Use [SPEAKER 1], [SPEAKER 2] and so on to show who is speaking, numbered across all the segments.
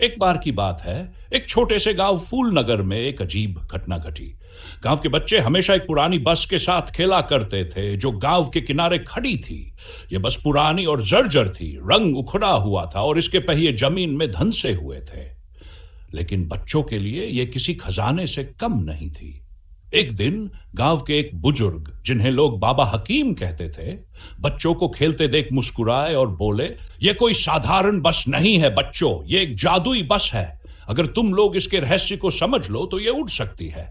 [SPEAKER 1] एक बार की बात है, एक छोटे से गांव फूलनगर में एक अजीब घटना घटी। गांव के बच्चे हमेशा एक पुरानी बस के साथ खेला करते थे जो गांव के किनारे खड़ी थी। यह बस पुरानी और जर्जर थी, रंग उखड़ा हुआ था और इसके पहिए जमीन में धंसे हुए थे। लेकिन बच्चों के लिए यह किसी खजाने से कम नहीं थी। एक दिन गांव के एक बुजुर्ग, जिन्हें लोग बाबा हकीम कहते थे, बच्चों को खेलते देख मुस्कुराए और बोले, यह कोई साधारण बस नहीं है बच्चों, यह एक जादुई बस है। अगर तुम लोग इसके रहस्य को समझ लो तो यह उड़ सकती है।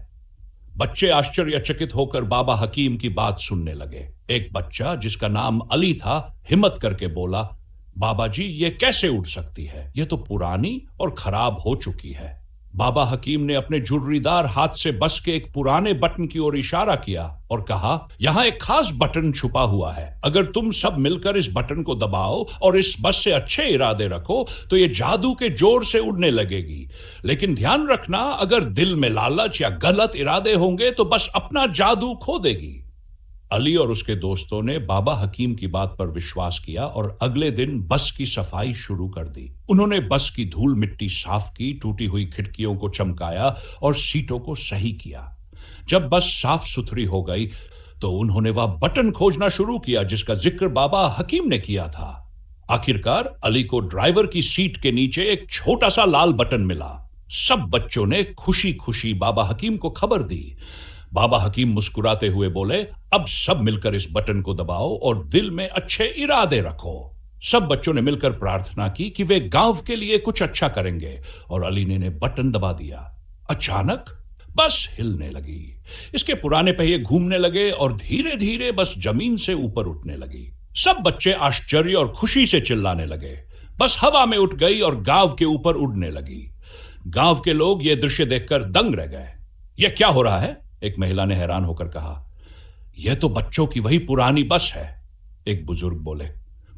[SPEAKER 1] बच्चे आश्चर्यचकित होकर बाबा हकीम की बात सुनने लगे। एक बच्चा, जिसका नाम अली था, हिम्मत करके बोला, बाबा जी, यह कैसे उड़ सकती है? यह तो पुरानी और खराब हो चुकी है। बाबा हकीम ने अपने झुर्रीदार हाथ से बस के एक पुराने बटन की ओर इशारा किया और कहा, यहां एक खास बटन छुपा हुआ है। अगर तुम सब मिलकर इस बटन को दबाओ और इस बस से अच्छे इरादे रखो तो यह जादू के जोर से उड़ने लगेगी। लेकिन ध्यान रखना, अगर दिल में लालच या गलत इरादे होंगे तो बस अपना जादू खो देगी। अली और उसके दोस्तों ने बाबा हकीम की बात पर विश्वास किया और अगले दिन बस की सफाई शुरू कर दी। उन्होंने बस की धूल मिट्टी साफ की, टूटी हुई खिड़कियों को चमकाया और सीटों को सही किया। जब बस साफ सुथरी हो गई तो उन्होंने वह बटन खोजना शुरू किया जिसका जिक्र बाबा हकीम ने किया था। आखिरकार अली को ड्राइवर की सीट के नीचे एक छोटा सा लाल बटन मिला। सब बच्चों ने खुशी खुशी बाबा हकीम को खबर दी। बाबा हकीम मुस्कुराते हुए बोले, अब सब मिलकर इस बटन को दबाओ और दिल में अच्छे इरादे रखो। सब बच्चों ने मिलकर प्रार्थना की कि वे गांव के लिए कुछ अच्छा करेंगे और अली ने बटन दबा दिया। अचानक बस हिलने लगी, इसके पुराने पहिए घूमने लगे और धीरे धीरे बस जमीन से ऊपर उठने लगी। सब बच्चे आश्चर्य और खुशी से चिल्लाने लगे। बस हवा में उठ गई और गांव के ऊपर उड़ने लगी। गांव के लोग यह दृश्य देखकर दंग रह गए। यह क्या हो रहा है? एक महिला ने हैरान होकर कहा। यह तो बच्चों की वही पुरानी बस है, एक बुजुर्ग बोले।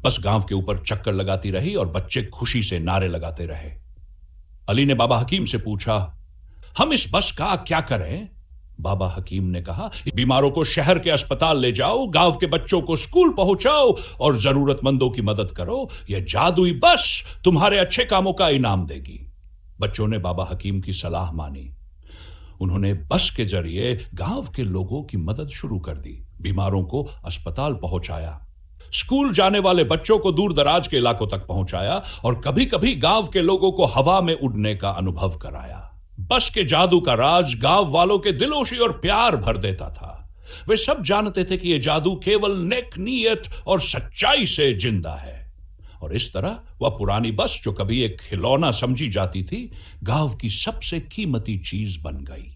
[SPEAKER 1] बस गांव के ऊपर चक्कर लगाती रही और बच्चे खुशी से नारे लगाते रहे। अली ने बाबा हकीम से पूछा, हम इस बस का क्या करें? बाबा हकीम ने कहा, बीमारों को शहर के अस्पताल ले जाओ, गांव के बच्चों को स्कूल पहुंचाओ और जरूरतमंदों की मदद करो। यह जादुई बस तुम्हारे अच्छे कामों का इनाम देगी। बच्चों ने बाबा हकीम की सलाह मानी। उन्होंने बस के जरिए गांव के लोगों की मदद शुरू कर दी। बीमारों को अस्पताल पहुंचाया, स्कूल जाने वाले बच्चों को दूर दराज के इलाकों तक पहुंचाया और कभी कभी गांव के लोगों को हवा में उड़ने का अनुभव कराया। बस के जादू का राज गांव वालों के दिलोशी और प्यार भर देता था। वे सब जानते थे कि यह जादू केवल नेक नीयत और सच्चाई से जिंदा है। और इस तरह वह पुरानी बस, जो कभी एक खिलौना समझी जाती थी, गांव की सबसे कीमती चीज बन गई।